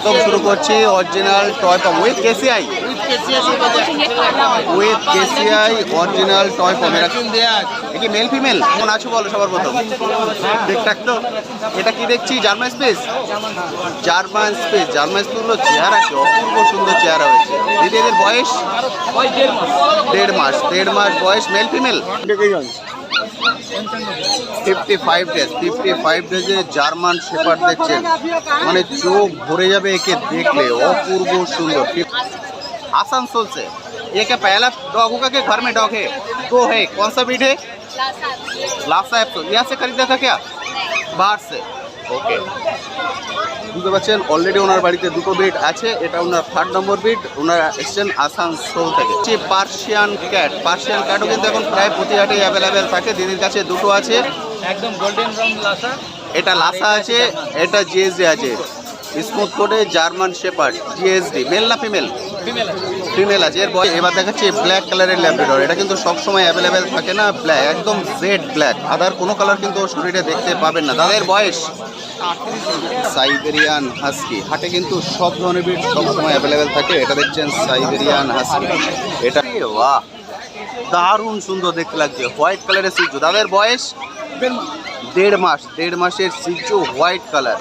প্রথম শুরু করছি original toy pom with KCI original toy pom. এরা কি মেল ফিমেল কোন আছো বলো সবার প্রথম? ঠিকঠাক তো? এটা কি দেখছি? German space. জার্মান স্পেস গুলো চেহারা কি অপূর্ব সুন্দর চেহারা হয়েছে। দিদি এদের বয়স 1.5 মাস বয়স। মেল ফিমেল 55 ডেজে জার্মান শেপার্ড দেখছেন, মানে চোখ ভরে যাবে একে দেখলে, অপূর্ব সুন্দর। आसनसोल से ये क्या पहला डॉग होगा कि घर में डॉग है? दो है। कौन सा ब्रीड है? लासा है। तो यहाँ से खरीदा था क्या? बाहर से। ओके, বুঝতে পারছেন অলরেডি ওনার বাড়িতে দুটো ব্রিড আছে। এটা ওনার 3rd নম্বর ব্রিড। ওনারা এসছেন আসানসোল থেকে। পার্সিয়ান ক্যাটও কিন্তু এখন প্রায় প্রতি হাটেই অ্যাভেলেবেল থাকে। দিদির কাছে দুটো আছে, একদম গোল্ডেন ব্রাউন লাসা। এটা লাসা আছে, এটা জিএসডি আছে। স্মুথ কোটে জার্মান শেপার্ড জিএসডি। মেল না ফিমেল? ফিমেল আছে। এর বয়স এবার দেখাচ্ছে ব্ল্যাক কালারের ল্যাব্রাডর। এটা কিন্তু সবসময় অ্যাভেলেবেল থাকে না, ব্ল্যাক একদম জেড ব্ল্যাক। আদার কোনো কালার কিন্তু শরীরে দেখতে পাবেন না। তাদের বয়স সাইবেরিয়ান হাস্কি। হাটে কিন্তু সব ধরনের ব্রিড সবসময় অ্যাভেলেবেল থাকে। এটা দেখছেন সাইবেরিয়ান হাস্কি। এটা বাহ, দারুণ সুন্দর দেখতে লাগছে। হোয়াইট কালারের সিজু। তাদের বয়স 1.5 মাসের সিজু, হোয়াইট কালার।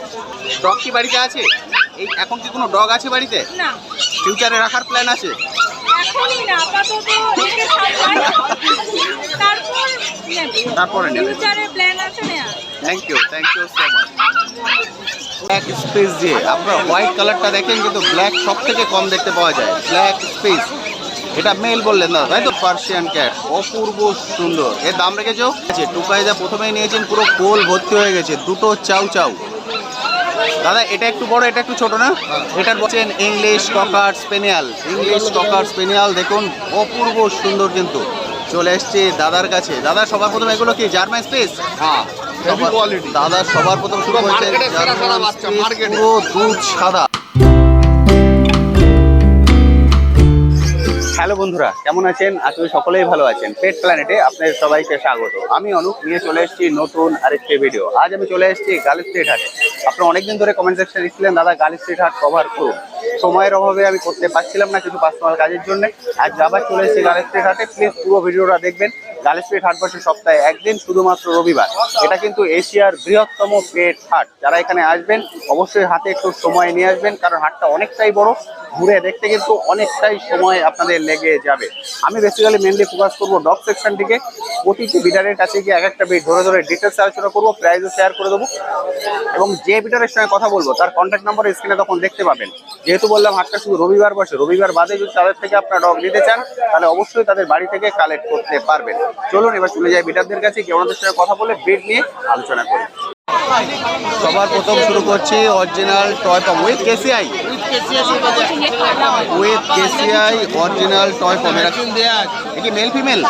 ডগ কি বাড়িতে আছে? এই এখন কি কোনো ডগ আছে বাড়িতে? না, ফিউচারে রাখার প্ল্যান আছে? এখনই না, আপাতত একে সামলাই, তারপরে নেবে। ফিউচারে প্ল্যান আছে না। Thank you so much. Black space দিয়ে আপনারা হোয়াইট কালারটা দেখেন, কিন্তু ব্ল্যাক সব থেকে কম দেখতে পাওয়া যায়। ব্ল্যাক স্পেস, এটা মেল বললেন না তাই তো? পার্সিয়ান ক্যাট, অপূর্ব সুন্দর। এর দাম রেখেছো? টুকাইদা প্রথমেই নিয়েছেন, পুরো কোল ভর্তি হয়ে গেছে। দুটো চাউ। দাদা এটা একটু বড়, এটা একটু ছোট না? এটার বলছেন ইংলিশ ককার স্পেনিয়াল। দেখুন অপূর্ব সুন্দর। কিন্তু চলে এসছে দাদার কাছে। দাদা সবার প্রথম এগুলো কি জার্মান স্পেস? হ্যাঁ, দাদা সবার প্রথম শুরু করেছে পুরো দুধ সাদা। হ্যালো বন্ধুরা, কেমন আছেন? আসলে সকলেই ভালো আছেন। পেট প্ল্যানেটে আপনাদের সবাইকে স্বাগত। আমি অনুপ নিয়ে চলে এসেছি নতুন আরেকটি ভিডিও। আজ আমি চলে এসেছি গার্ল স্ট্রিট হাটে। আপনারা অনেকদিন ধরে কমেন্ট সেকশনে লিখছিলেন দাদা গার্ল স্ট্রিট হাট কভার করুন। সময়ের অভাবে আমি করতে পারছিলাম না, কিছু পার্সোনাল কাজের জন্য। আজ আবার চলে এসেছি গার্ল স্ট্রিট হাটে। প্লিজ পুরো ভিডিওটা দেখবেন। গার্ল স্ট্রিট হাট বসে সপ্তাহে একদিন, শুধুমাত্র রবিবার। এটা কিন্তু এশিয়ার বৃহত্তম পেট হাট। যারা এখানে আসবেন অবশ্যই হাতে একটু সময় নিয়ে আসবেন, কারণ হাটটা অনেকটাই বড়। ঘুরে দেখতে কিন্তু অনেকটাই সময় আপনাদের লেগে যাবে। আমি বেসিক্যালি মেনলি ফোকাস করবো ডগ সেকশনটিকে। প্রতিটি বিডারের কাছে গিয়ে এক একটা বিড ধরে ডিটেলস আলোচনা করবো, প্রাইসও শেয়ার করে দেবো, এবং যে বিডারের সঙ্গে কথা বলবো তার কন্ট্যাক্ট নাম্বার স্ক্রিনে তখন দেখতে পাবেন। যেহেতু বললাম হাটটা শুধু রবিবার বসে, রবিবার বাদে যদি তাদের থেকে আপনারা ডগ নিতে চান তাহলে অবশ্যই তাদের বাড়ি থেকে কালেক্ট করতে পারবেন। চলুন এবার চলে যাই বিডারদের কাছে, কি ওনাদের সঙ্গে কথা বলে ব্রিড নিয়ে আলোচনা করি। সবার প্রথম শুরু করছি original toy pom with KCI original toy pom. এরা কি মেল ফিমেল?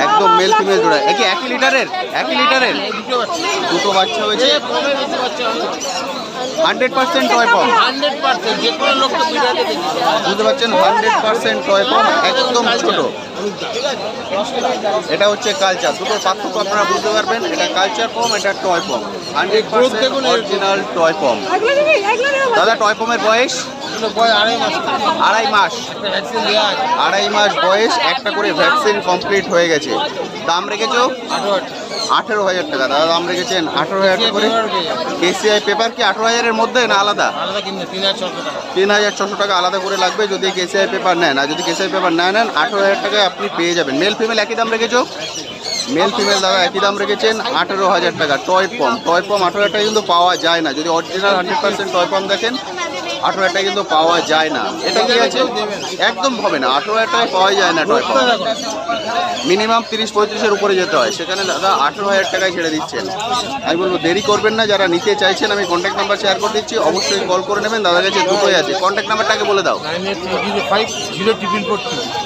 একদম মেল ফিমেল জোড়া। কি একই লিটারের দুটো বাচ্চা হয়েছে। 100% টয় পম। বুঝতে পারছেন 100% টয় পম, একদম ছোট। এটা হচ্ছে কালচার। দুটোর পার্থক্য আপনারা বুঝতে পারবেন। এটা কালচার পম, এটা টয় পম। 100% অরিজিনাল টয় পম। দাদা টয় পমের বয়স 2.5 মাস বয়স। একটা করে ভ্যাকসিন কমপ্লিট হয়ে গেছে। দাম রেখেছো 18,000 টাকা। দাদা দাম রেখেছেন 18,000 টাকা করে। কেসিআই পেপার কি 18,000-এর মধ্যে না আলাদা? 3,600 টাকা আলাদা করে লাগবে যদি কেসিআই পেপার নেন। আর যদি কেসিআই পেপার না নেন 18,000 টাকায় আপনি পেয়ে যাবেন। মেল ফিমেল একই দাম রেখেছো? মেল ফিমেল দাদা একই দাম রেখেছেন 18,000 টাকা। টয় পম 18,000 টাকা কিন্তু পাওয়া যায় না। যদি অরিজিনাল 100% টয় পম দেখেন 18,000 টাকা কিন্তু পাওয়া যায় না। এটা কি আছে? একদম হবে না, 18,000 টাকায় পাওয়া যায় না টয় পম। মিনিমাম 30-35-এর উপরে যেতে হয়, সেখানে দাদা 18,000 টাকায় ছেড়ে দিচ্ছেন। আমি বলবো দেরি করবেন না, যারা নিতে চাইছেন আমি কন্ট্যাক্ট নাম্বার শেয়ার করে দিচ্ছি, অবশ্যই কল করে নেবেন। দাদার কাছে দুটোই আছে। কন্ট্যাক্ট নাম্বারটাকে বলে দাও। 980504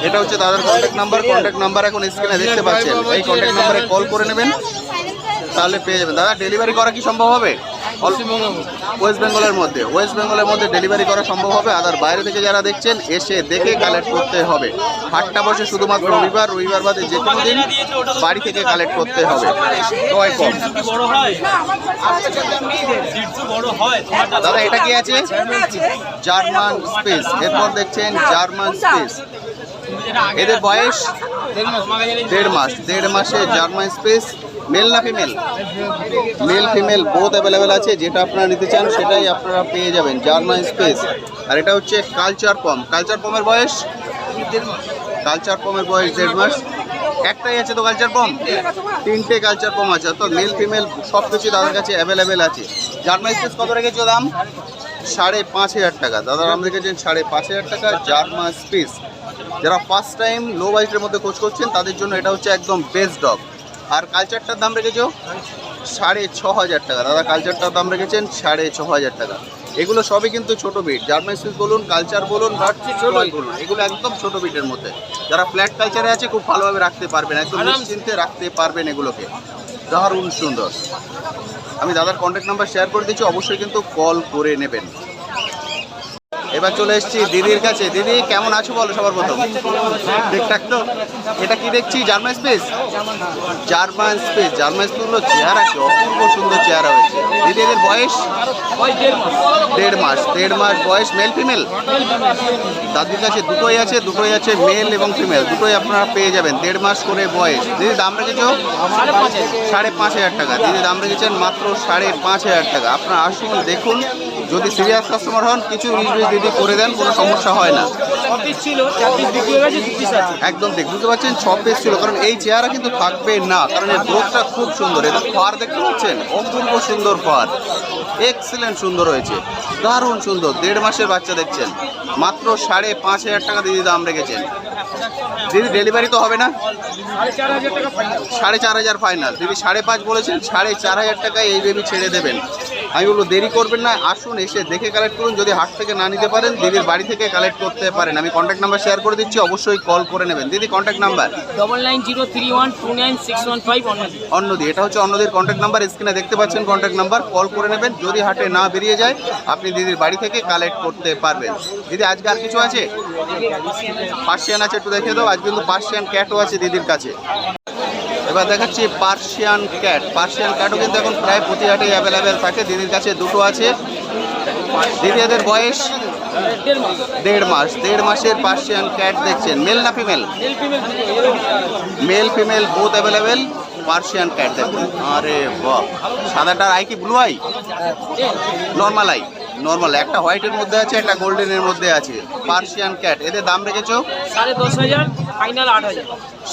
এটা হচ্ছে দাদার কন্ট্যাক্ট নাম্বার এখন স্ক্রিনে দেখতে পাচ্ছেন। এই কন্ট্যাক্ট নাম্বারে কল করে নেবেন, তাহলে পেয়ে যাবেন। দাদা ডেলিভারি করা কি সম্ভব হবে? ওয়েস্ট বেঙ্গলের মধ্যে ডেলিভারি করা সম্ভব হবে। আদার বাইরে থেকে যারা দেখছেন এসে দেখে কালেক্ট করতে হবে। হাটটা বসে শুধুমাত্র রবিবার বাদে যে কোনো দিন বাড়ি থেকে কালেক্ট করতে হবে। টয় কম। দাদা এটা কি আছে? German space. এরপর দেখছেন জার্মান স্পেস। এদের বয়স 1.5 মাসে জার্মান স্পেস। মেল না female? Male female both available আছে। যেটা আপনারা নিতে চান সেটাই আপনারা পেয়ে যাবেন, জার্মান স্পেস। আর এটা হচ্ছে কালচার পম। কালচার পমের বয়স 1.5 মাস। একটাই আছে তো কালচার পম? 3টে কালচার পম আছে। তো মেল ফিমেল সব কিছু তাদের কাছে অ্যাভেলেবেল আছে। জার্মান স্পেস কত রেখেছো দাম? 5,500 টাকা। দাদা দাম রেখেছেন 5,500 টাকা জার্মান স্পেস। যারা ফার্স্ট টাইম লো বাজেটের মধ্যে খোঁজ করছেন তাদের জন্য এটা হচ্ছে একদম বেস্ট ডগ। আর কালচারটার দাম রেখেছো 6,500 টাকা। দাদা কালচারটার দাম রেখেছেন 6,500 টাকা। এগুলো সবই কিন্তু ছোট বিট। জার্মান স্পেস বলুন, কালচার বলুন, বলুন, এগুলো একদম ছোট বিটের মধ্যে। যারা ফ্ল্যাট কালচারে আছে খুব ভালোভাবে রাখতে পারবেন, একদম নিশ্চিন্তে রাখতে পারবেন এগুলোকে। দারুণ সুন্দর। আমি দাদার কন্ট্যাক্ট নাম্বার শেয়ার করে দিচ্ছি, অবশ্যই কিন্তু কল করে নেবেন। এবার চলে এসেছি দিদির কাছে। দিদি কেমন আছো বলো সবার প্রথম? ঠিকঠাক তো? এটা কি দেখছি? German space. জার্মান স্পেসগুলো চেহারা কি অপূর্ব সুন্দর চেহারা হয়েছে। দিদি এদের বয়স 1.5 মাস বয়স। Male female? দাদির কাছে দুটোই আছে মেল এবং ফিমেল দুটোই আপনারা পেয়ে যাবেন। 1.5 মাস করে বয়স। দিদি দাম রেখেছো 5,500 টাকা। দিদি দাম রেখেছেন মাত্র 5,500 টাকা। আপনারা আসুন দেখুন, যদি সিরিয়াস কাস্টমার হন কিছু দিদি করে দেন, কোনো সমস্যা হয় না। একদম ঠিক বুঝতে পারছেন, 6 পিস ছিল। কারণ এই চেহারা কিন্তু থাকবে না, কারণ এর গ্রোথটা খুব সুন্দর। এদের ফার দেখতে পাচ্ছেন, অপূর্ব সুন্দর ফার, এক্সিলেন্ট সুন্দর হয়েছে, দারুণ সুন্দর। 1.5 মাসের বাচ্চা দেখছেন, মাত্র 5,500 টাকা দিদি দাম রেখেছেন। দিদি ডেলিভারি তো হবে না? 4,500 ফাইনাল। দিদি 5.5 বলেছেন, 4,500 টাকায় এই বেবি ছেড়ে দেবেন। আমি বলবো দেরি করবেন না, আসুন এসে দেখে কালেক্ট করুন। যদি হাট থেকে না নিতে পারেন দিদির বাড়ি থেকে কালেক্ট করতে পারেন। আমি কন্ট্যাক্ট নাম্বার শেয়ার করে দিচ্ছি, অবশ্যই কল করে নেবেন। দিদি কন্ট্যাক্ট নাম্বার? 9903129615 অন্যদি। এটা হচ্ছে অন্যদির কন্ট্যাক্ট নাম্বার, স্ক্রিনে দেখতে পাচ্ছেন কন্ট্যাক্ট নাম্বার। কল করে নেবেন। যদি হাটে না বেরিয়ে যায় আপনি দিদির বাড়ি থেকে কালেক্ট করতে পারবেন। দিদি আজকে আর কিছু আছে? পার্সিয়ান আছে, একটু দেখে দাও। আজ কিন্তু পার্সিয়ান ক্যাটও আছে দিদির কাছে। এবার দেখাচ্ছি পার্সিয়ান ক্যাটও কিন্তু এখন প্রায় প্রতি হাটেই অ্যাভেলেবেল থাকে। দিদির কাছে দুটো আছে। দিদি এদের বয়স 1.5 মাসের পার্সিয়ান ক্যাট দেখছেন। মেল না female? Male female both available Persian cat দেখুন। আরে বাহ, সাদাটার আই কি blue eye? Normal I. Normal. একটা হোয়াইটের মধ্যে আছে, একটা গোল্ডেনের মধ্যে আছে। Persian cat. এদের দাম রেখেছো 10,500, ফাইনাল 8,000।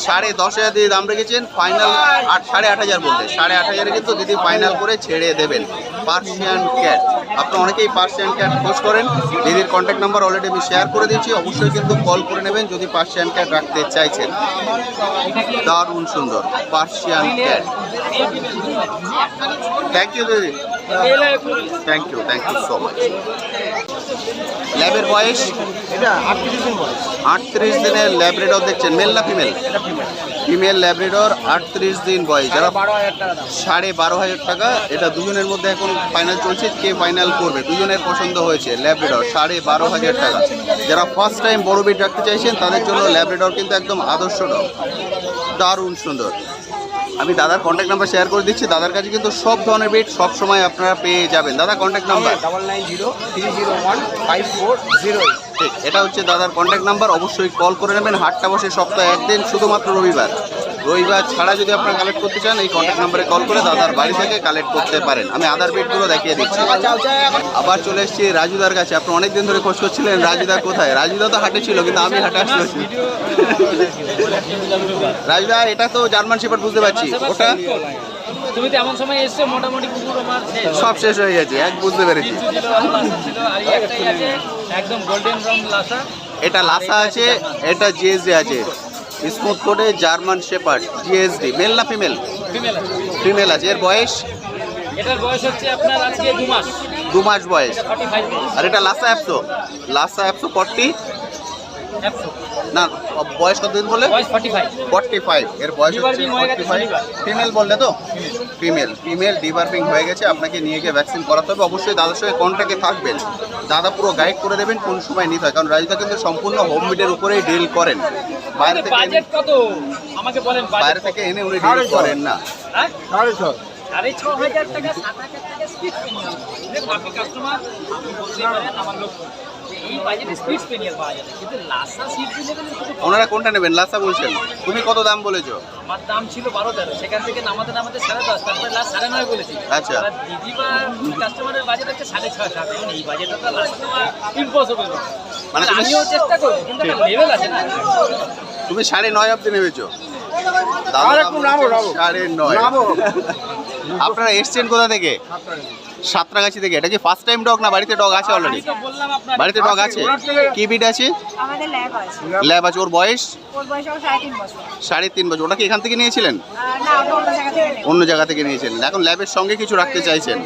10,500 দিয়ে দাম রেখেছেন, ফাইনাল 8,500 বলতে। 8,500 কিন্তু দিদি ফাইনাল করে ছেড়ে দেবেন। Persian cat. আপনারা অনেকেই পার্সিয়ান ক্যাট খোঁজ করেন। দিদির কন্ট্যাক্ট নাম্বার অলরেডি আমি শেয়ার করে দিয়েছি, অবশ্যই কিন্তু কল করে নেবেন যদি পার্সিয়ান ক্যাট রাখতে চাইছেন। দারুণ সুন্দর পার্সিয়ান ক্যাট। থ্যাংক ইউ দিদি, থ্যাংক ইউ সো মাচ। ল্যাবের বয়স? এটা 38 দিন বয়স। 38 দিনের ল্যাব্রাডর দেখছেন। মেল না ফিমেল? ফিমেল ল্যাব্রাডর, 38 দিন বয়স। যারা 12,500 টাকা। এটা দুজনের মধ্যে এখন ফাইনাল চলছে, কে ফাইনাল করবে। দুজনের পছন্দ হয়েছে ল্যাব্রাডর, 12,500 টাকা। যারা ফার্স্ট টাইম বড় বিট রাখতে চাইছেন তাদের জন্য ল্যাব্রাডর কিন্তু একদম আদর্শ ডগ, দারুণ সুন্দর। আমি দাদার কন্ট্যাক্ট নাম্বার শেয়ার করে দিচ্ছি। দাদার কাছে কিন্তু সব ধরনের বিট সব সময় আপনারা পেয়ে যাবেন। দাদা কন্ট্যাক্ট নাম্বার? 9903015408। ঠিক, এটা হচ্ছে দাদার কন্ট্যাক্ট নাম্বার, অবশ্যই কল করে নেবেন। হাটটা বসে সপ্তাহে একদিন, শুধুমাত্র রবিবার ছাড়া যদি আপনারা কালেক্ট করতে চান এই কন্ট্যাক্ট নাম্বারে কল করে দাদার বাড়ি থেকে কালেক্ট করতে পারেন। আমি আদার বিটগুলো দেখিয়ে দিচ্ছি। আবার চলে এসেছি রাজুদার কাছে। আপনি অনেকদিন ধরে খোঁজ করছিলেন রাজুদা কোথায়। রাজুদা তো হাটে ছিল, কিন্তু আমি হাটে আসতে পারছি। রাজুদা এটা তো জার্মান শেপার্ড বুঝতে পারছি, ওটা তুমি তো এমন সময় এসছো মোটামুটি কুকুর আমার সব শেষ হয়ে গেছে, এক বুঝতে পেরেছি। একদম গোল্ডেন ব্রাউন লাসা। এটা লাসা আছে, এটা জিএসডি আছে, স্মুথ কোটে জার্মান শেপার্ড জিএসডি। মেল না ফিমেল? ফিমেল আছে। এর বয়স? এটার বয়স হচ্ছে আপনার আজকে 2 মাস। 2 মাস বয়স। 45 আর এটা লাসা অ্যাপসো? লাসা অ্যাপসো 40 না, বয়স কতদিন বলে? 45। 45। এর বয়স হচ্ছে 45। ফিমেল বললে তো? ফিমেল ডিবার্পিং হয়ে গেছে, আপনাকে নিয়ে গিয়ে ভ্যাকসিন করাতে হবে। অবশ্যই দাদার সঙ্গে কন্ট্যাক্টে থাকবেন, দাদা পুরো গাইড করে দেবেন কোন সময় নিতে হয়, কারণ রাজুদা কিন্তু সম্পূর্ণ হোম মিডের উপরেই ডিল করেন, বাইরে থেকে বাজেট কত আমাকে বলেন, বাইরে থেকে এনে উনি ডিল করেন না। হ্যাঁ 6.5 6,500 টাকা 7,000 টাকা স্পিড স্পেনিয়াল। দেখুন আপনি কাস্টমার, আপনি বলতেই পারেন আমার লোক এই বাজেটে স্পিড স্পেনিয়াল পাওয়া যাবে, কিন্তু লাসা সিট নেবেন ওনারা কোনটা নেবেন? লাসা বলছেন, তুমি কত দাম বলেছো? আমার দাম ছিল 12-13, সেখান থেকে নামাতে 10.5, তারপরে লাস্ট 9.5 বলেছি। আচ্ছা। এবার দিদি বা কাস্টমারের বাজেট হচ্ছে 6.5-7, এখন এই বাজেটটা তো লাস্ট ইম্পসিবল। মানে তুমি- আমিও চেষ্টা করবো, কিন্তু একটা লেভেল আছে না। তুমি 9.5 অব্দি নেবেছো? আর একটু নামো, নামো। 9.5। আপনারা এসছেন কোথা থেকে? সাঁতরাগাছি থেকে। এটা কি ফার্স্ট টাইম ডগ না বাড়িতে ডগ আছে অলরেডি? আমি তো বললাম আপনার বাড়িতে ডগ আছে? কি বিড আছে? আমাদের ল্যাব আছে, ল্যাব আছে। ওর বয়স ওর বয়স এখন 3.5 বছর। 3.5 বছর। ওটা কি এখান থেকে নিয়েছিলেন? না, ওটা অন্য জায়গা থেকে নেব। অন্য জায়গা থেকে নিয়েছিলেন, এখন ল্যাবের সঙ্গে কিছু রাখতে চাইছেন।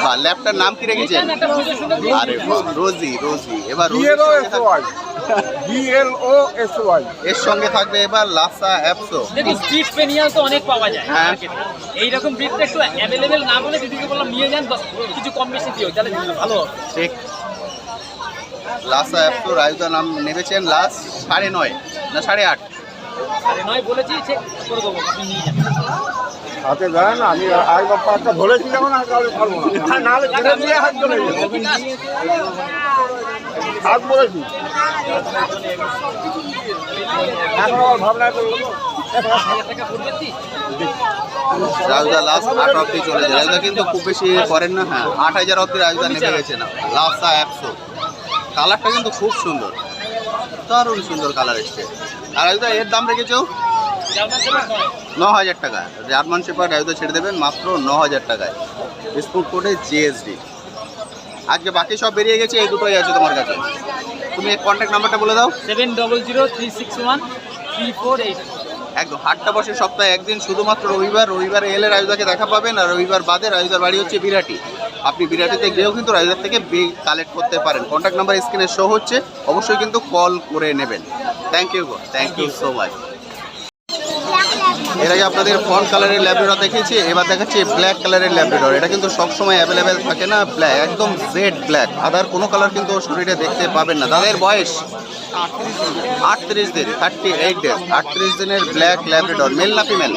বা ল্যাবটার নাম কি রেখেছেন? একটা বুঝে শুনে আরে বাহ, রোজি। এবার রোজির BLOSY এর সঙ্গে থাকবে এবার লাসা অ্যাপসো। দেখুন স্ট্রিট স্পেনিয়াল তো অনেক পাওয়া যায় হ্যাঁ। মার্কেটে। এইরকম ব্রিডটা একটু অ্যাভেলেবেল না বলে দিদিকে বললাম নিয়ে যান, কিছু কম বেশি দিও, তাহলে ভালো হবে। ঠিক। লাসা অ্যাপসো রাজুদা নাম নেমেছেন লাস্ট 9.5 না 8.5। 9.5 বলেছি, চেক করে দেবো, আপনি নিয়ে যান। হাতে দেয় না, আমি আরেকবার পাঁচটা ধরেছি যখন আর কাউকে ছাড়বো না, নাহলে কেটে দিয়ে হাত চলে যাবে। হাত বলেছি এখন আবার ভাবনা করলো 1000 টাকা পড়বে কি? রাজুদা লাস্ট 8 অব্দি চলে যায়। রাজুদা কিন্তু খুব বেশি করেন না। হ্যাঁ 8,000 অব্দি রাজুদা নেমে গেছে না। লাসা অ্যাপসো কালারটা কিন্তু খুব সুন্দর, দারুণ সুন্দর কালার এসছে। আর রাজুদা এর দাম রেখেছো জার্মান শেপার্ড নয়। 9,000 টাকা। জার্মান শেপার্ড রাজুদা ছেড়ে দেবেন মাত্র 9,000 টাকায়, বিস্কুট কোডে জিএসডি। আজকে বাকি সব বেরিয়ে গেছে, এই দুটোই আছে তোমার কাছে। তুমি কন্ট্যাক্ট নাম্বারটা বলে দাও। 7003613488। একদম হাটটা বসে সপ্তাহে একদিন, শুধুমাত্র রবিবারে এলে রাজুদাকে দেখা পাবেন। আর রবিবার বাদে রাজুদার বাড়ি হচ্ছে বিরাটি। আপনি বিরাটিতে গিয়েও কিন্তু রাজুদার থেকে বিল কালেক্ট করতে পারেন। কন্ট্যাক্ট নাম্বার স্ক্রিনে শো হচ্ছে, অবশ্যই কিন্তু কল করে নেবেন। Thank you so much. এর আগে আপনাদের ফন কালারের ল্যাব্রাডর দেখিয়েছি, এবার দেখাচ্ছি ব্ল্যাক কালারের ল্যাব্রাডর। এটা কিন্তু সবসময় অ্যাভেলেবেল থাকে না, ব্ল্যাক একদম জেড ব্ল্যাক, আদার কোনো কালার কিন্তু ওর শরীরে দেখতে পাবেন না। তাদের বয়স 38 দিন, 38 ডেজ। 38 দিনের ব্ল্যাক ল্যাব্রাডর। মেল না ফিমেল?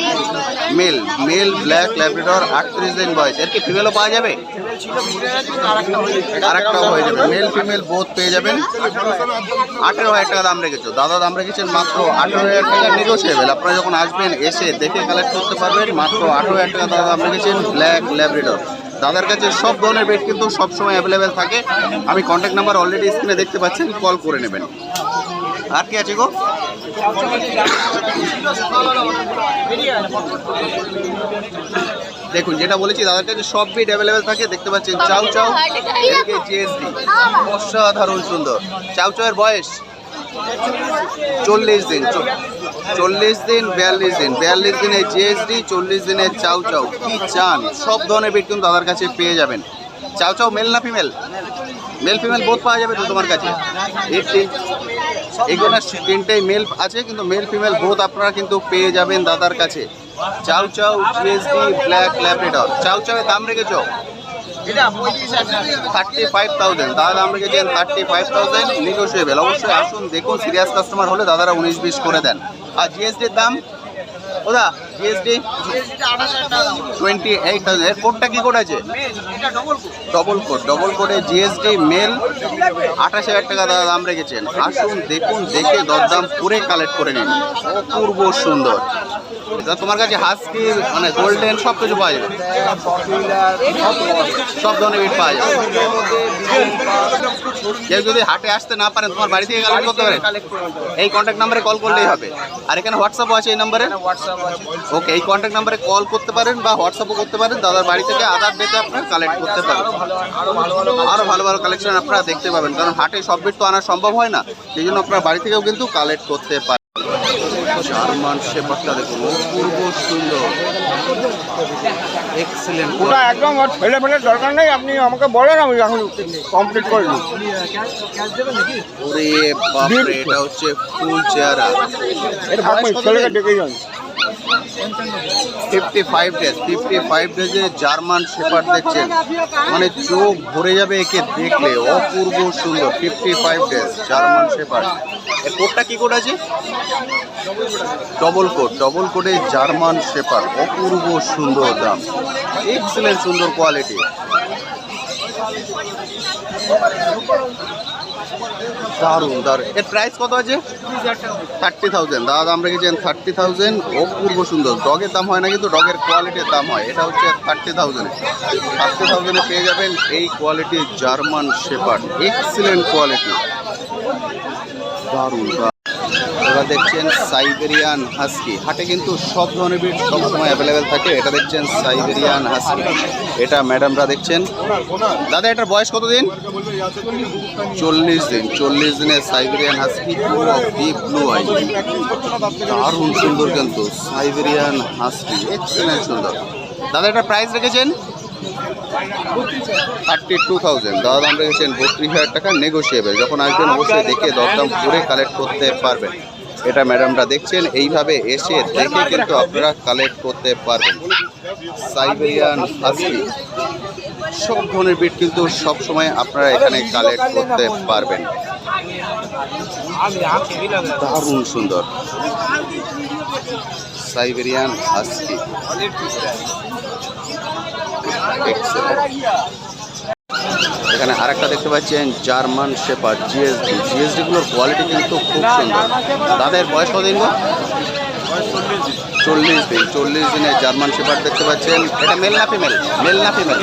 মেল ব্ল্যাক ল্যাব্রাডর, 38 দিন বয়স। এর কি ফিমেলও পাওয়া যাবে? আরেকটাও হয়ে যাবে, মেল ফিমেল বোথ পেয়ে যাবেন। 18,000 টাকা দাম রেখেছো। দাদা দাম রেখেছেন মাত্র 18,000 টাকা, নেগোশিয়েবল। আপনারা যখন আসবেন এসে দেখে কালেক্ট করতে পারবেন। মাত্র 18,000 টাকা দাদা দাম রেখেছেন ব্ল্যাক ল্যাব্রাডর। দাদার কাছে সব ধরনের বেড কিন্তু সবসময় অ্যাভেলেবেল থাকে। আমি কন্ট্যাক্ট নাম্বার অলরেডি স্ক্রিনে দেখতে পাচ্ছেন, কল করে নেবেন। আর কি আছে গো? দেখুন যেটা বলেছি, দাদার কাছে সব বিট অ্যাভেলেবেল থাকে। দেখতে পাচ্ছেন চাউ এদিকে জিএসডি, অসাধারণ সুন্দর। চাউ এর বয়স 40 দিন, 42 দিন। 42 দিনে জিএসডি, 40 দিনে চাউ কি চান সব ধরনের বিট কিন্তু দাদার কাছে পেয়ে যাবেন। চাউ মেল না ফিমেল? মেল ফিমেল বোথ পাওয়া যাবে তো তোমার কাছে। এগুলো 3টেই মেল আছে, কিন্তু মেল ফিমেল বোথ আপনারা কিন্তু পেয়ে যাবেন দাদার কাছে। চাউ জিএসডি ব্ল্যাক ল্যাব্রাডর। চাউ এর দাম রেখেছো 35,000। দাদা দাম রেখেছেন 35,000, নেগোশিয়েবল। অবশ্যই আসুন দেখুন, সিরিয়াস কাস্টমার হলে দাদারা 19-20 করে দেন। আর জিএসডির দাম ওদা, জিএসডি 28,000। এর কোডটা কি কোড আছে? ডবল কোডে জিএসডি মেল 28,000 টাকা দাদা দাম রেখেছেন। আসুন দেখুন, দেখে দরদাম করে কালেক্ট করে নিন। অপূর্ব সুন্দর। এটা তোমার কাছে হাস্কি মানে গোল্ডেন সব কিছু পাওয়া যাবে, সব ধরনের বিট পাওয়া যাবে। কেউ যদি হাটে আসতে না পারেন, তোমার বাড়ি থেকে কালেক্ট করতে পারেন। এই কন্ট্যাক্ট নাম্বারে কল করলেই হবে। আর এখানে হোয়াটসঅ্যাপও আছে এই নাম্বারে। ওকে, এই কন্ট্যাক্ট নাম্বারে কল করতে পারেন বা হোয়াটসঅ্যাপও করতে পারেন। দাদার বাড়ি থেকে আদার ডেটে আপনারা কালেক্ট করতে পারেন। আরও ভালো ভালো কালেকশন আপনারা দেখতে পাবেন, কারণ হাটে সব বিট তো আনা সম্ভব হয় না। সেই জন্য আপনারা বাড়ি থেকেও কিন্তু কালেক্ট করতে পারেন। জার্মান শেপার্ডটা দেখুন, অপূর্ব সুন্দর, এক্সেলেন্ট। ওটা একদম ফেলে দরকার নেই, আপনি আমাকে বলেন, আমি এখন কমপ্লিট করে দিই। ওরে বাপরে, এটা হচ্ছে ফুল চেহারা। ছেলেকে ডেকে যান। 55 ডেজ 55 ডেজে জার্মান শেপার্ড দেখছেন, মানে চোখ ভরে যাবে একে দেখলে, অপূর্ব সুন্দর। 55 ডেজ জার্মান শেপার্ড। এর কোডটা কি কোড আছে? ডবল কোডে জার্মান শেপার্ড, অপূর্ব সুন্দর দাম, এক্সেলেন্ট সুন্দর কোয়ালিটি। দারুন দারুন। এর প্রাইস কত আছে? 30,000। দাদা দাম রেখেছেন 30,000, অপূর্ব সুন্দর। ডগের দাম হয় না, কিন্তু ডগের কোয়ালিটির দাম হয়। এটা হচ্ছে 30,000। 30,000-এ পেয়ে যাবেন এই কোয়ালিটির জার্মান শেপার্ড, এক্সিলেন্ট কোয়ালিটি, দারুন। এবার দেখছেন সাইবেরিয়ান হাস্কি। হাটে কিন্তু সব ধরনের ব্রিড সবসময় অ্যাভেলেবেল থাকে। এটা দেখছেন সাইবেরিয়ান হাস্কি, এটা ম্যাডামরা দেখছেন। দাদা এটার বয়স কত দিন? 40 দিন। 40 দিনের Siberian husky, deep blue eye, দারুণ সুন্দর কিন্তু সাইবেরিয়ান হাস্কি, এক্সেলেন্ট সুন্দর। দাদা এটার প্রাইস রেখেছেন 32,000। দাদা দাম রেখেছেন 32,000 টাকা, নেগোসিয়েবল। যখন আসবেন অবশ্যই দেখে দরদাম করে কালেক্ট করতে পারবেন। এটা ম্যাডামরা দেখছেন, এইভাবে এসে দেখে কিন্তু আপনারা কালেক্ট করতে পারবেন। সাইবেরিয়ান হাস্কি সব ধরনের ব্রিড কিন্তু সবসময় আপনারা এখানে কালেক্ট করতে পারবেন। দারুণ সুন্দর সাইবেরিয়ান হাস্কি, এখানে আরেকটা দেখতে পাচ্ছেন জার্মান শেপার্ড জিএসডি। জিএসডিগুলোর কোয়ালিটি কিন্তু খুব সুন্দর। তাদের বয়স কতদিন গো? 40 দিন। 40 দিনের জার্মান শেপার্ড দেখতে পাচ্ছেন। এটা মেল না ফিমেল? মেল না ফিমেল?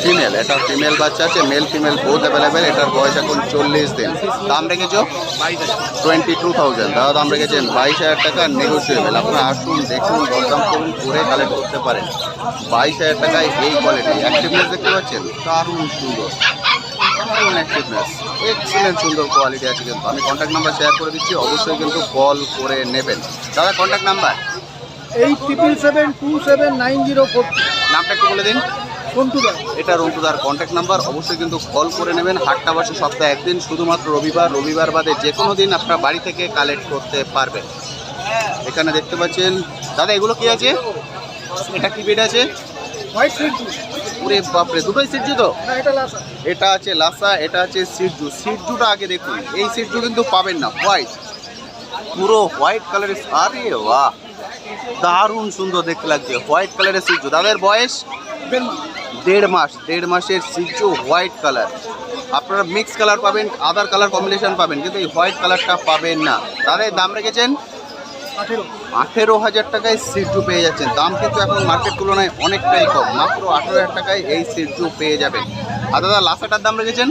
ফিমেল। এটা ফিমেল বাচ্চা আছে, মেল ফিমেল বোথ অ্যাভেলেবেল। এটার বয়স এখন 40 দিন। দাম রেখেছ 22,000। দাদা দাম রেখেছেন 22,000 টাকা, নেগোসিয়েবল। আপনারা আসুন, দেখুন, দরদাম করুন, করে কালেক্ট করতে পারেন। 22,000 টাকায় এই কোয়ালিটি। অ্যাক্টিভনেস দেখতে পাচ্ছেন, দারুণ সুন্দর, দারুণ অ্যাক্টিভনেস, এক্সিলেন্ট সুন্দর কোয়ালিটি আছে কিন্তু। আমি কন্ট্যাক্ট নাম্বার শেয়ার করে দিচ্ছি, অবশ্যই কিন্তু কল করে নেবেন। দাদা কন্ট্যাক্ট নাম্বার? 8777279042। নামটা একটু বলে দিন। সন্টুদা। এটা রন্টুদার কন্ট্যাক্ট নাম্বার, অবশ্যই কিন্তু কল করে নেবেন। হাটটা বসে সপ্তাহে একদিন, শুধুমাত্র রবিবার। রবিবার বাদে যে কোনো দিন আপনার বাড়ি থেকে কালেক্ট করতে পারবেন। এখানে দেখতে পাচ্ছেন দাদা, এগুলো কি আছে? এটা কি বেড আছে? White Shih Tzu. পুরে বাপরে, দুটোই সিটজু তো? না এটা লাসা। এটা আছে লাসা, এটা আছে সিটজু। সিটজুটা আগে দেখুন, এই সিটজু কিন্তু পাবেন না, হোয়াইট, পুরো হোয়াইট কালারের। আরে বাহ, দারুণ সুন্দর দেখতে লাগছে, হোয়াইট কালারের সিটজু। দাদার বয়স 1.5 মাস। 1.5 মাসের সিটজু, হোয়াইট কালার। আপনারা মিক্স কালার পাবেন, আদার কালার কম্বিনেশন পাবেন, কিন্তু এই হোয়াইট কালারটা পাবেন না। দাদা দাম রেখেছেন 18,000 টাকায় সিটজু পেয়ে যাচ্ছেন। দাম কিন্তু এখন মার্কেট তুলনায় অনেকটাই কম, মাত্র 18,000 টাকায় এই সিটজু পেয়ে যাবেন। আর দাদা লাসাটার দাম রেখেছেন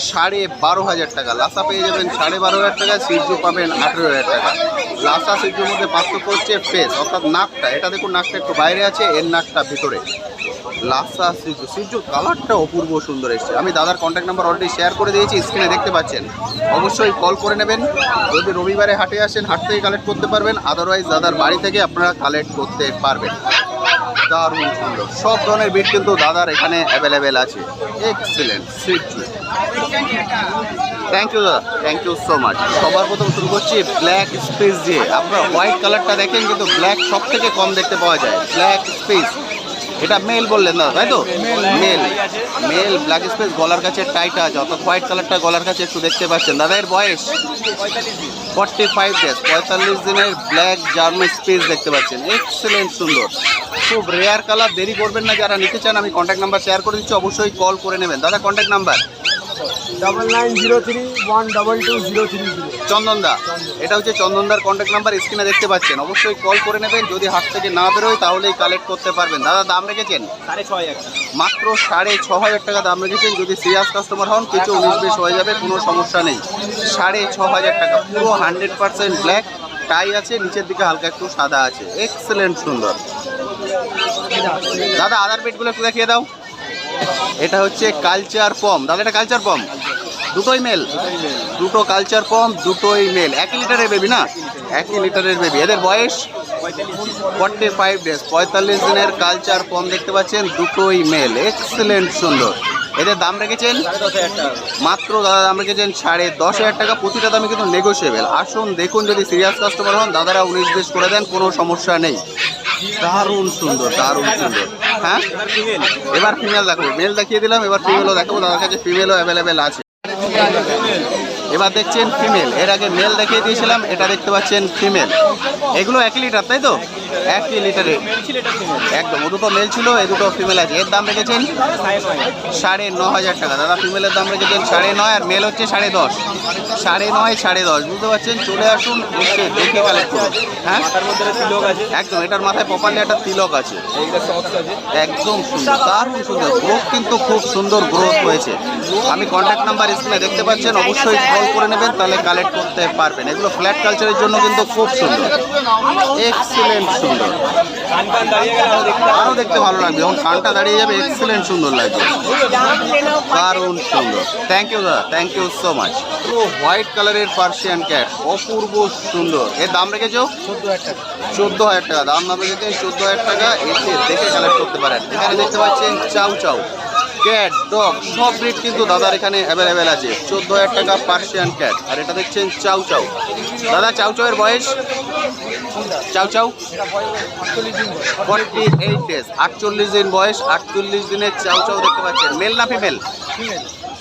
12,500 টাকা। লাসা পেয়ে যাবেন 12,500 টাকা, সিটজু পাবেন 18,000 টাকা। লাসা সিটজুর মধ্যে পার্থক্য হচ্ছে ফেস, অর্থাৎ নাকটা। এটা দেখুন, নাকটা একটু বাইরে আছে, এর নাকটা ভিতরে। লাসা সিটজু, সিটজুর কালারটা অপূর্ব সুন্দর এসছে। আমি দাদার কন্ট্যাক্ট নাম্বার অলরেডি শেয়ার করে দিয়েছি, স্ক্রিনে দেখতে পাচ্ছেন। অবশ্যই কল করে নেবেন। যদি রবিবারে হাটে আসেন, হাট থেকে কালেক্ট করতে পারবেন, আদারওয়াইজ দাদার বাড়ি থেকে আপনারা কালেক্ট করতে পারবেন। দারুণ সুন্দর সব ধরনের বিট কিন্তু দাদার এখানে অ্যাভেলেবেল আছে। Excellent Shih Tzu. থ্যাংক ইউ দাদা, থ্যাংক ইউ সো মাচ। সবার প্রথম শুরু করছি ব্ল্যাক স্পেস দিয়ে। আপনারা হোয়াইট কালারটা দেখেন, কিন্তু ব্ল্যাক সব থেকে কম দেখতে পাওয়া যায়। ব্ল্যাক স্পেস, এটা মেল বললেন দাদা, তাই তো? মেল। মেল ব্ল্যাক স্পেস, গলার কাছে টাইটা আছে, অর্থাৎ হোয়াইট কালারটা গলার কাছে একটু দেখতে পাচ্ছেন। দাদা এর বয়স 45 ডেজ। 45 দিনের ব্ল্যাক জার্মান স্পেস দেখতে পাচ্ছেন, এক্সেলেন্ট সুন্দর, খুব রেয়ার কালার। দেরি করবেন না, যারা নিতে চান আমি কন্ট্যাক্ট নাম্বার শেয়ার করে দিচ্ছি, অবশ্যই কল করে নেবেন। দাদা কন্ট্যাক্ট নাম্বার? 9903122030। চন্দনদা, এটা হচ্ছে চন্দনদার কন্ট্যাক্ট নাম্বার, স্ক্রিনে দেখতে পাচ্ছেন। অবশ্যই কল করে নেবেন। যদি হাট থেকে না বেরোয় তাহলেই কালেক্ট করতে পারবেন। দাদা দাম রেখেছেন 6,500 মাত্র 6,500 টাকা দাম রেখেছেন। যদি সিরিয়াস কাস্টমার হন, কিছু 19-20 হয়ে যাবে, কোনো সমস্যা নেই। 6,500 টাকা, পুরো 100% ব্ল্যাক, টাই আছে, নিচের দিকে হালকা একটু সাদা আছে, এক্সেলেন্ট সুন্দর। দাদা আদার পেটগুলো একটু দেখিয়ে দাও। এটা হচ্ছে কালচার পম। দাদা এটা কালচার পম, দুটোই মেল? দুটো কালচার পম, দুটোই মেল। 1 লিটারের বেবি না? 1 লিটারের বেবি। এদের বয়স 45 ডেজ। 45 দিনের কালচার পম দেখতে পাচ্ছেন, দুটোই মেল, এক্সেলেন্ট সুন্দর। এদের দাম রেখেছেন মাত্র দাদা দাম রেখেছেন 10,500 টাকা। প্রতিটা দামে কিন্তু নেগোসিয়েবল। আসুন দেখুন, যদি সিরিয়াস কাস্টমার হন দাদারা 19-20 করে দেন, কোনো সমস্যা নেই। দারুণ সুন্দর, দারুণ সুন্দর। হ্যাঁ, এবার ফিমেল দেখাবো। মেল দেখিয়ে দিলাম, এবার ফিমেলও দেখাবো। দাদার কাছে ফিমেলও অ্যাভেলেবেল আছে। এবার দেখছেন ফিমেল। এর আগে মেল দেখিয়ে দিয়েছিলাম, এটা দেখতে পাচ্ছেন ফিমেল। এগুলো 1 লিটার, তাই তো? 1 লিটারে একদম। ও দুটো মেল ছিল, এই দুটো ফিমেল আছে। এর দাম রেখেছেন 9,500 টাকা। দাদা ফিমেলের দাম রেখেছেন 9,500, আর মেল হচ্ছে 10.5। 9.5 বুঝতে পারছেন। চলে আসুন, এসে দেখে কালেক্ট করুন। হ্যাঁ, একদম। এটার মাথায় প্রপারলি একটা তিলক আছে, একদম সুন্দর, দারুণ সুন্দর। গ্রোথ কিন্তু খুব সুন্দর গ্রোথ হয়েছে। আমি কন্ট্যাক্ট নাম্বার স্ক্রিনে দেখতে পাচ্ছেন, অবশ্যই কল করে নেবেন, তাহলে কালেক্ট করতে পারবেন। এগুলো ফ্ল্যাট কালচারের জন্য কিন্তু খুব সুন্দর, এক্সিলেন্ট সুন্দর। আরও দেখতে ভালো লাগবে, যখন কানটা দাঁড়িয়ে যাবে এক্সিলেন্ট সুন্দর লাগবে, দারুণ সুন্দর। থ্যাংক ইউ দাদা, থ্যাংক ইউ সো মাচ। পুরো হোয়াইট কালারের পার্সিয়ান ক্যাট, অপূর্ব সুন্দর। এর দাম রেখেছো 14,000 টাকা। দাম রেখেছে 14,000 টাকা। এসে দেখে কালেক্ট করতে পারেন। এখানে দেখতে পাচ্ছেন চাউ চাউ, ক্যাট, ডগ সব ব্রিড কিন্তু দাদার এখানে অ্যাভেলেবেল আছে। 14,000 টাকা পার্সিয়ান ক্যাট। আর এটা দেখছেন চাউ চাউ। দাদা চাউ চাউয়ের বয়স? চাউ চাউ 48 ডেজ, 48 দিন বয়স। 48 দিনের চাউ চাউ দেখতে পাচ্ছেন। মেল না ফিমেল?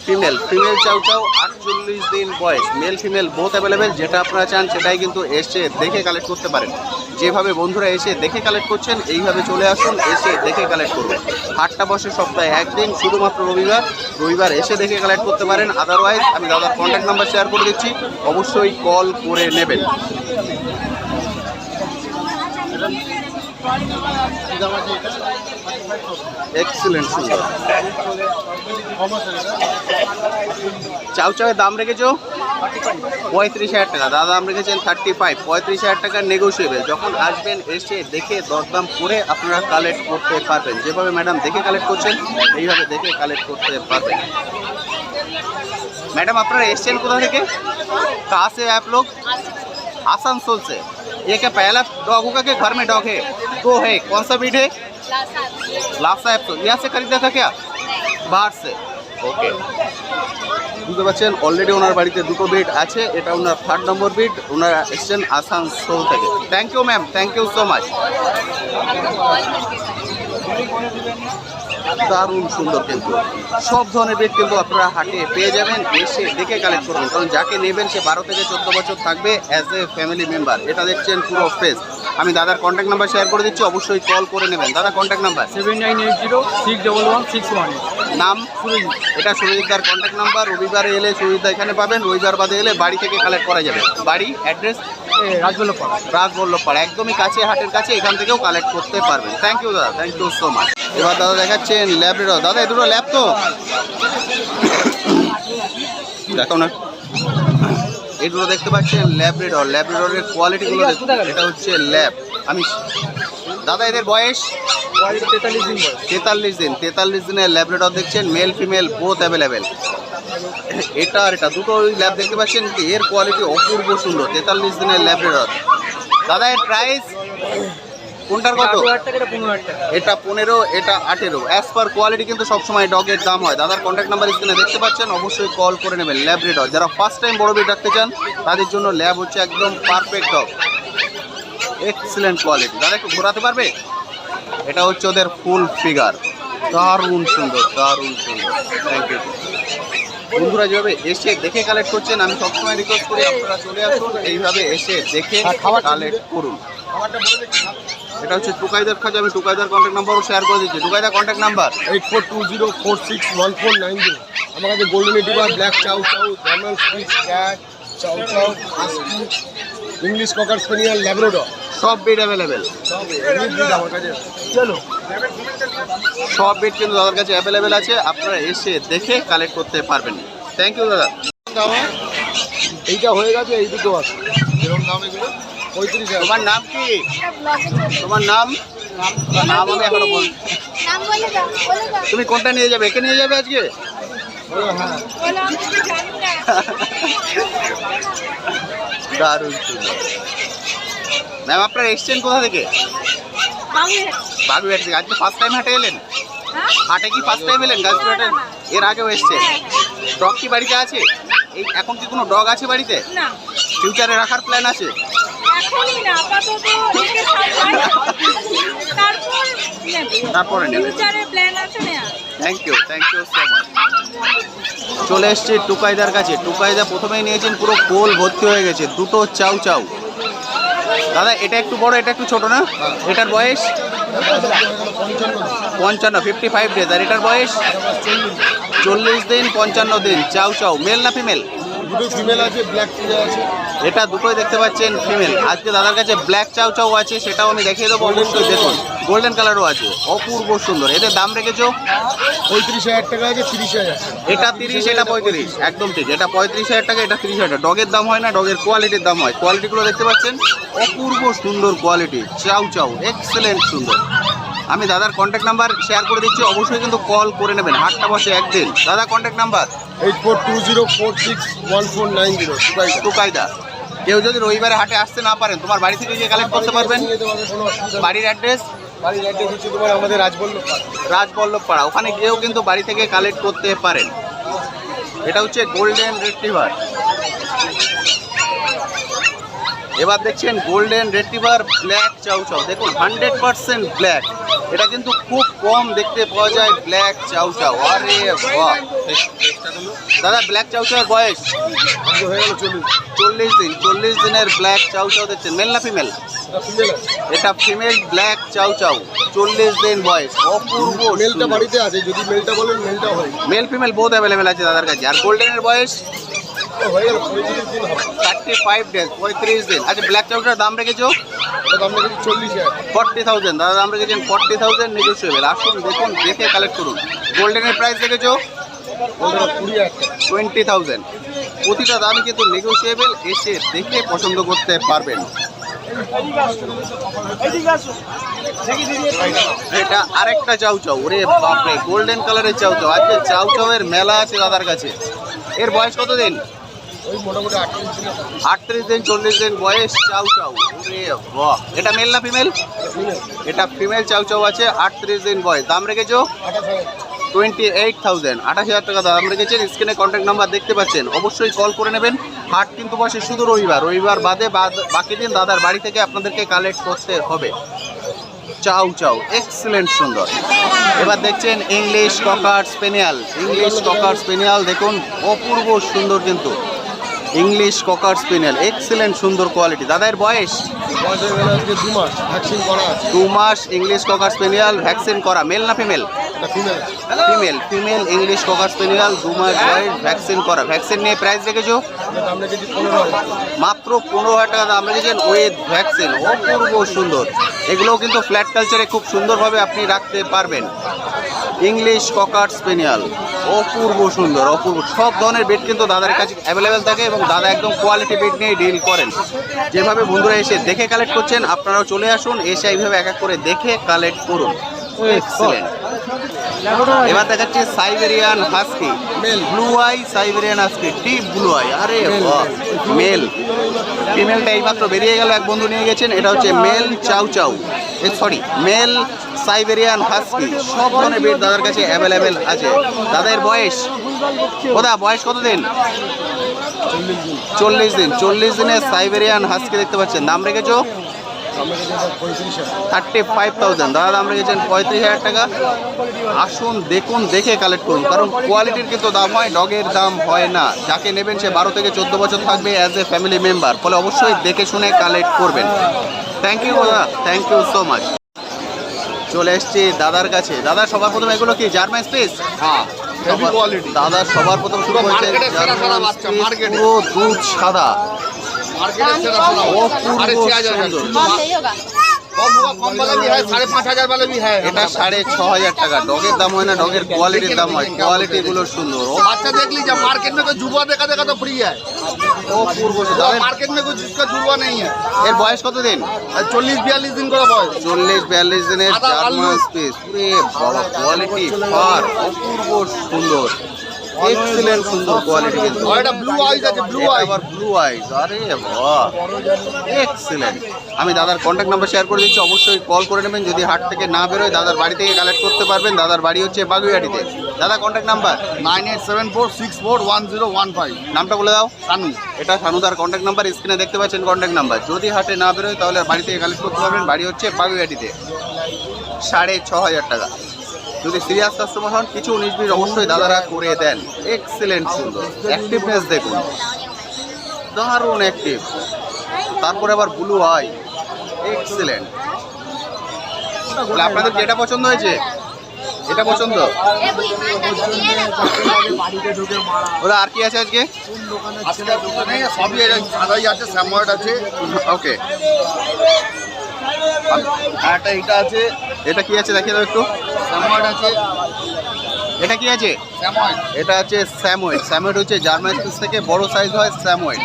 ফিমেল। ফিমেল চাউ চাউ, 48 দিন বয়স। Male female both available. যেটা আপনারা চান সেটাই কিন্তু এসে দেখে কালেক্ট করতে পারেন। যেভাবে বন্ধুরা এসে দেখে কালেক্ট করছেন, এইভাবে চলে আসুন, এসে দেখে কালেক্ট করবেন। হাটটা বসে সপ্তাহে একদিন, শুধুমাত্র রবিবার। রবিবার এসে দেখে কালেক্ট করতে পারেন। আদারওয়াইজ আমি দাদার কন্ট্যাক্ট নাম্বার শেয়ার করে দিচ্ছি, অবশ্যই কল করে নেবেন। এক্সিলেন্ট সুন্দর। চাউ চাউয়ের দাম রেখেছো 35,000 টাকা। দাদা দাম রেখেছেন 35। 35,000 টাকা নেগোসিয়েবল। যখন আসবেন এসে দেখে দরদাম করে আপনারা কালেক্ট করতে পারবেন। যেভাবে ম্যাডাম দেখে কালেক্ট করছেন, এইভাবে দেখে কালেক্ট করতে পারবেন। मैडम अपना एशियन कोथा থেকে? कहाँ से आप लोग? आसनसोल से। ये क्या पहला डॉग होगा कि घर में डॉग है? दो है। कौन सा ब्रीड है? लासा है। तो यहाँ से खरीदा था क्या? बाहर से। ओके। বুঝতে পারছেন অলরেডি ওনার বাড়িতে দুটো বেড আছে। এটা ওনার 3rd নম্বর বেড। ওনারা এসছেন আসানসোল থেকে। Thank you ma'am, thank you so much. দারুণ সুন্দর। কিন্তু সব ধরনের বেড কিন্তু আপনারা হাটে পেয়ে যাবেন। এসে দেখে কালেক্ট করবেন, কারণ যাকে নেবেন সে 12 থেকে 14 বছর থাকবে অ্যাজ এ ফ্যামিলি মেম্বার। এটা দেখছেন পুরো ফ্রেশ। আমি দাদার কন্ট্যাক্ট নাম্বার শেয়ার করে দিচ্ছি, অবশ্যই কল করে নেবেন। দাদা কন্ট্যাক্ট নাম্বার 7980611618। নাম সুরজিৎ। এটা সুরজিৎদার কন্ট্যাক্ট নাম্বার। রবিবারে এলে সুরজিৎদা এখানে পাবেন, রবিবার বাদে এলে বাড়ি থেকে কালেক্ট করা যাবে। বাড়ি অ্যাড্রেস রাজবল্লভপাড়া। রাজবল্লভপাড়া, একদমই কাছে, হাটের কাছে। এখান থেকেও কালেক্ট করতে পারবেন। থ্যাংক ইউ দাদা, থ্যাংক ইউ সো মাচ। এবার দাদা দেখাচ্ছেন ল্যাব্রাডর। দাদা এ দুটো ল্যাব তো দেখো না, এই দুটো দেখতে পাচ্ছেন ল্যাব্রাডর। ল্যাব্রাডরের কোয়ালিটিগুলো দেখুন। এটা হচ্ছে ল্যাব। আমি দাদা এদের বয়স 43 দিন বয়স। 43 দিন। 43 দিনের ল্যাব্রাডর দেখছেন, মেল ফিমেল বোথ অ্যাভেলেবেল। এটা আর এটা দুটো ল্যাব দেখতে পাচ্ছেন, এর কোয়ালিটি অপূর্ব সুন্দর। 43 দিনের ল্যাব্রাডর। দাদা এর প্রাইস কোনটার কত? 8,000 টাকা, 15,000 টাকা। এটা 15, এটা 18। অ্যাজ পার কোয়ালিটি কিন্তু সবসময় ডগের দাম হয়। দাদার কন্ট্যাক্ট নাম্বার স্ক্রিনে দেখতে পাচ্ছেন, অবশ্যই কল করে নেবেন। ল্যাব্রাডর যারা ফার্স্ট টাইম বড় ব্রিড রাখতে চান তাদের জন্য ল্যাব হচ্ছে একদম পারফেক্ট ডগ, এক্সিলেন্ট কোয়ালিটি। দাদা একটু ঘোরাতে পারবে? এটা হচ্ছে ওদের ফুল ফিগার। দারুণ সুন্দর, দারুণ সুন্দর। থ্যাংক ইউ বন্ধুরা। যেভাবে এসে দেখে কালেক্ট করছেন, আমি সবসময় রিকোয়েস্ট করি আপনারা চলে আসুন, এইভাবে এসে দেখে কালেক্ট করুন। এটা হচ্ছে টুকাইদার খাঁচা। আমি টুকাইদার কন্ট্যাক্ট নাম্বারও শেয়ার করে দিচ্ছি। টুকাইদার কন্ট্যাক্ট নাম্বার 8420461490। আমার কাছে golden retriever, black chow chow, German spitz cat, chow chow, husky, English cocker spaniel, Labrador সব বেড অ্যাভেলেবেল। আমার কাছে। চলো, সব বেড কিন্তু দাদার কাছে অ্যাভেলেবেল আছে। আপনারা এসে দেখে কালেক্ট করতে পারবেন। থ্যাংক ইউ দাদা। এইটা হয়ে গেছে, এই দুটো আছে। কিরকম দাম এগুলো? 35,000। তোমার নাম কি? তোমার নাম? নাম আমি এখনো বল। নাম বলে দাও, বলে দাও। তুমি কোনটা নিয়ে যাবে? একে নিয়ে যাবে আজকে? হ্যাঁ, বলো, আমি তো জানি না। দারুণ সুন্দর। ম্যাম আপনার এসছেন কোথা থেকে? বাংলা। বাগুইহাট থেকে। আজকে ফার্স্ট টাইম হাটে এলেন? হ্যাঁ? হাটে কি ফার্স্ট টাইম এলেন গাছপুর হাটে? এর আগেও এসছে। ডগ কি বাড়িতে আছে? এই এখন কি কোনো ডগ আছে বাড়িতে? না ফিউচারে রাখার প্ল্যান আছে? এখনই না, আপাতত দেখে সামলাই, তারপর তারপরে নেবে। ফিউচারে প্ল্যান আছে না। Thank you so much. চলে এসছি টুকাইদার কাছে। টুকাইদা প্রথমেই নিয়েছেন, পুরো কোল ভর্তি হয়ে গেছে, দুটো চাউ চাউ। দাদা এটা একটু বড়, এটা একটু ছোট না? এটার বয়স 55, 55 ডেজ। আর এটার বয়স 40 দিন 55 দিন। চাউ চাউ মেল না ফিমেল? দুটো ফিমেল আছে, ব্ল্যাক টিয়া আছে। এটা দুটোই দেখতে পাচ্ছেন ফিমেল। আজকে দাদার কাছে ব্ল্যাক চাউ চাউ আছে, সেটাও আমি দেখিয়ে দেবো। অবশ্যই দেখুন, গোল্ডেন কালারও আছে, অপূর্ব সুন্দর। এদের দাম রেখেছো 35,000 টাকা আছে, 30,000। এটা 30, এটা 35, একদম ঠিক। এটা 35,000 টাকা, এটা 30,000 টাকা। ডগের দাম হয় না, ডগের কোয়ালিটির দাম হয়। কোয়ালিটিগুলো দেখতে পাচ্ছেন, অপূর্ব সুন্দর কোয়ালিটি। চাউ চাউ এক্সেলেন্ট সুন্দর। আমি দাদার কন্ট্যাক্ট নাম্বার শেয়ার করে দিচ্ছি, অবশ্যই কিন্তু কল করে নেবেন। হাটটা বসে একদিন। দাদা কন্ট্যাক্ট নাম্বার 8420461490। টুকাইদা। কেউ যদি রবিবারে হাটে আসতে না পারেন, তোমার বাড়ি থেকে গিয়ে কালেক্ট করতে পারবেন। বাড়ির অ্যাড্রেস? বাড়ির অ্যাড্রেস হচ্ছে তোমার আমাদের রাজবল্লভ পাড়া। ওখানে গিয়েও কিন্তু বাড়ি থেকে কালেক্ট করতে পারেন। এটা হচ্ছে গোল্ডেন রিট্রিভার। এবার দেখছেন গোল্ডেন রিট্রিভার ব্ল্যাক চাউ চাউ। দেখুন 100% ব্ল্যাক। এটা কিন্তু খুব কম দেখতে পাওয়া যায় ব্ল্যাক চাউ চাউ। আরে বাহ! দাদা ব্ল্যাক চাউ চাউয়ের বয়স হয়ে গেল 40 দিন। 40 দিনের ব্ল্যাক চাউ চাউ দেখছেন। মেল না ফিমেল? এটা ফিমেল ব্ল্যাক চাউ চাউ, 40 দিন বয়স। অপূর্ব মেলটা সুন্দর। বাড়িতে আছে, যদি মেলটা বলেন মেলটা হয়। মেল ফিমেল বোথ অ্যাভেলেবেল আছে দাদার কাছে। আর গোল্ডেনের বয়স হয়ে গেল 35 দিন হবে। 35 ডেজ, 35 দিন। আচ্ছা ব্ল্যাক চাউটার দাম রেখেছো এটা দাম রেখেছি 40,000। 40,000। দাদা দাম রেখেছেন 40,000 নেগোসিয়েবল। আসুন দেখুন, দেখে কালেক্ট করুন। গোল্ডেনের প্রাইস রেখেছো ওটা 20,000 টাকা। 20,000। প্রতিটা দামই কিন্তু নেগোসিয়েবল, এসে দেখে পছন্দ করতে পারবেন। এটা আরেকটা চাউ চাউ। ওরে বাপরে, গোল্ডেন কালারের চাউ চাউ। আজকে চাউ চাউয়ের মেলা আছে দাদার কাছে। এর বয়স কত দিন? ওই মোটামুটি 38 দিন। 38 দিন 40 দিন বয়স চাউ চাউ। ওরে বাহ! এটা মেল না ফিমেল? এটা ফিমেল চাউ চাউ আছে, 38 দিন বয়স। দাম রেখেছো 28,000। 28,000, 28,000 টাকা দাম রেখেছেন। স্ক্রিনে কন্ট্যাক্ট নাম্বার দেখতে পাচ্ছেন, অবশ্যই কল করে নেবেন। হাট কিন্তু বসে শুধু রবিবার। রবিবার বাদে বাকি দিন দাদার বাড়ি থেকে আপনাদেরকে কালেক্ট করতে হবে। চাউ চাউ এক্সেলেন্ট সুন্দর। এবার দেখছেন ইংলিশ ককার স্পেনিয়াল। ইংলিশ ককার স্পেনিয়াল দেখুন, অপূর্ব সুন্দর কিন্তু। ইংলিশ ককার স্পেনিয়াল এক্সেলেন্ট সুন্দর কোয়ালিটি। দাদার বয়স বয়স হয়ে গেল আজকে 2 মাস, ভ্যাকসিন করা আছে। 2 মাস। ইংলিশ ককার স্পেনিয়াল ভ্যাকসিন করা। মেল না ফিমেল? এটা ফিমেল। ফিমেল ইংলিশ ককার স্পেনিয়াল, 2 মাস বয়স, ভ্যাকসিন করা। ভ্যাকসিন নিয়ে প্রাইস রেখেছো এটা দাম রেখেছি 15,000। মাত্র 15,000 টাকা দাম রেখেছেন উইথ ভ্যাকসিন। অপূর্ব সুন্দর। এগুলোও কিন্তু ফ্ল্যাট কালচারে খুব সুন্দরভাবে আপনি রাখতে পারবেন। ইংলিশ ককার স্পেনিয়াল অপূর্ব সুন্দর, অপূর্ব। সব ধরনের বেড কিন্তু দাদার কাছে অ্যাভেলেবেল থাকে এবং দাদা একদম কোয়ালিটি বেড নিয়ে ডিল করেন। যেভাবে বন্ধুরা এসে দেখে কালেক্ট করছেন, আপনারাও চলে আসুন, এসে এইভাবে এক এক করে দেখে কালেক্ট করুন। এক্সেলেন্ট। এবার দেখাচ্ছি Siberian husky, Male. Blue eye Siberian husky, deep blue eye. আরে বাহ! মেল। ফিমেলটা এইমাত্র বেরিয়ে গেল, এক বন্ধু নিয়ে গেছেন। এটা হচ্ছে মেল চাউ চাউ, সরি মেল সাইবেরিয়ান হাস্কি। সব ধরনের বেড দাদার কাছে অ্যাভেলেবেল আছে। দাদার বয়স কোথা, বয়স কত দিন? 40 দিন। 40 দিনের সাইবেরিয়ান হাস্কি দেখতে পাচ্ছেন। দাম রেখেছো দাম রেখেছি 35,000। 35,000। দাদা দাম রেখেছেন 35,000 টাকা। আসুন দেখুন, দেখে কালেক্ট করুন, কারণ কোয়ালিটির কিন্তু দাম হয়, ডগের দাম হয় না। যাকে নেবেন সে 12 থেকে 14 বছর থাকবে অ্যাজ এ ফ্যামিলি মেম্বার, ফলে অবশ্যই দেখে শুনে কালেক্ট করবেন। থ্যাংক ইউ দাদা, থ্যাংক ইউ সো মাচ। চলে এসছি দাদার কাছে। দাদা সবার প্রথমে এগুলো কি জার্মান স্পেস? হ্যাঁ, হেভি কোয়ালিটি। দাদা সবার প্রথম শুরু করেছে মার্কেটের সেরা সেরা জার্মান বাচ্চা, স্পেস, মার্কেটে। পুরো দুধ সাদা, मार्केट से रखना অপূর্ব अरे 6,000 সুন্দর। हाँ सही होगा कम वाला भी है, 5,500 वाला भी है। এটা 6,500 টাকা। ডগের দাম হয় না, ডগের কোয়ালিটির দাম হয়। কোয়ালিটি গুলো সুন্দর, अच्छा देख लीजिए, मार्केट में कोई जुआ देखा देखा तो फ्री है। অপূর্ব সুন্দর। मार्केट में कोई जिसका जुआ नहीं है। এর বয়স কত দিন? 40-42 दिन का बॉय। 40-42 দিনের আদা, জার্মান আলু। স্পেস। পুরে বাবা, কোয়ালিটি ফার অপূর্ব সুন্দর। এক্সিলেন্ট সুন্দর কোয়ালিটি কিন্তু আর এটা ব্লু আইজ আছে, ব্লু এটা আইজ। আবার ব্লু আইজ, আরে বাহ এক্সিলেন্ট। আমি দাদার কন্ট্যাক্ট নাম্বার শেয়ার করে দিচ্ছি, অবশ্যই কল করে নেবেন। যদি হাট থেকে না বেরোয় দাদার বাড়ি থেকে কালেক্ট করতে পারবেন। দাদার বাড়ি হচ্ছে বাগুইহাটিতে। দাদা কন্ট্যাক্ট নাম্বার 9874641015। নামটা বলে দাও। সানু। এটা সানুদার কন্ট্যাক্ট নাম্বার, স্ক্রিনে দেখতে পাচ্ছেন কন্ট্যাক্ট নাম্বার। যদি হাটে না বেরোয় তাহলে বাড়ি থেকে কালেক্ট করতে পারবেন। বাড়ি হচ্ছে বাগুইহাটিতে। 6500 টাকা। যদি সিরিয়াস কাস্টমার হন কিছু 19-20 অবশ্যই দাদারা করে দেন। এক্সিলেন্ট সুন্দর, অ্যাক্টিভনেস দেখুন, দারুণ অ্যাক্টিভ। তারপরে আবার ব্লু আই, এক্সিলেন্ট। আপনাদের কি এটা পছন্দ হয়েছে? এটা পছন্দ? ওরা আর কি আছে আজকে? আজকে দোকানে সবই সাদাই আছে, স্যাময়েড আছে। ওকে, আর একটা এটা আছে, এটা কি আছে দেখিয়ে দাও একটু। স্যাময়েড আছে, এটা কি আছে? স্যাময়েড। এটা আছে স্যামোয়েড। স্যামোয়েড হচ্ছে জার্মান স্পিচ থেকে বড় সাইজ হয় স্যামোয়েড।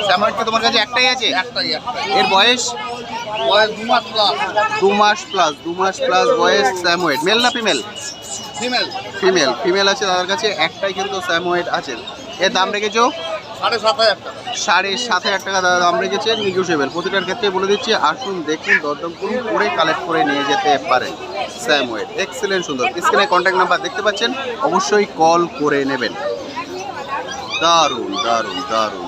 স্যামোয়েড কি তোমার কাছে একটাই আছে? একটাই। এর বয়স বয়স 2 মাস প্লাস। 2 মাস প্লাস। 2 মাস প্লাস বয়স স্যামোয়েড। মেল না ফিমেল? ফিমেল। ফিমেল আছে দাদার কাছে, একটাই কিন্তু স্যামোয়েড আছে। এর দাম রেখেছো 7,500 টাকা। 7,500 টাকা দাদা দাম রেখেছে, নিগোশিয়েবল। প্রতিটার ক্ষেত্রে বলে দিচ্ছি, আসুন দেখুন, দরদাম করুন, করে কালেক্ট করে নিয়ে যেতে পারেন। স্যামওয়েড এক্সিলেন্ট সুন্দর। স্ক্রিনে কন্ট্যাক্ট নাম্বার দেখতে পাচ্ছেন, অবশ্যই কল করে নেবেন। দারুণ দারুণ দারুণ।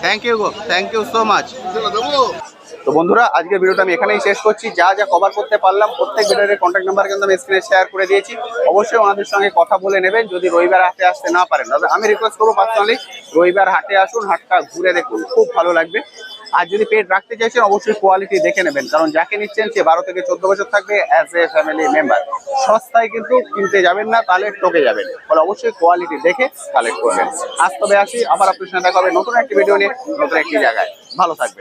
থ্যাংক ইউ গো, থ্যাংক ইউ সো মাচ। দেবো। তো বন্ধুরা, আজকের ভিডিওটা আমি এখানেই শেষ করছি। যা যা কভার করতে পারলাম প্রত্যেক ভিডিওর কন্ট্যাক্ট নাম্বার কিন্তু আমি স্ক্রিনে শেয়ার করে দিয়েছি। অবশ্যই ওনাদের সঙ্গে কথা বলে নেবেন যদি রবিবার হাটে আসতে না পারেন। তবে আমি রিকোয়েস্ট করবো পার্সোনালি রবিবার হাটে আসুন, হাটটা ঘুরে দেখুন, খুব ভালো লাগবে। আর যদি পেট রাখতে চাইছেন অবশ্যই কোয়ালিটি দেখে নেবেন, কারণ যাকে নিচ্ছেন সে 12 থেকে 14 বছর থাকবে অ্যাজ এ ফ্যামিলি মেম্বার। সস্তায় কিন্তু কিনতে যাবেন না, তাহলে ঠকে যাবেন। ফলে অবশ্যই কোয়ালিটি দেখে কালেক্ট করবেন। আজ তবে আসি, আবার আপনার সঙ্গে দেখা হবে নতুন একটি ভিডিও নিয়ে, নতুন একটি জায়গায়। ভালো থাকবেন।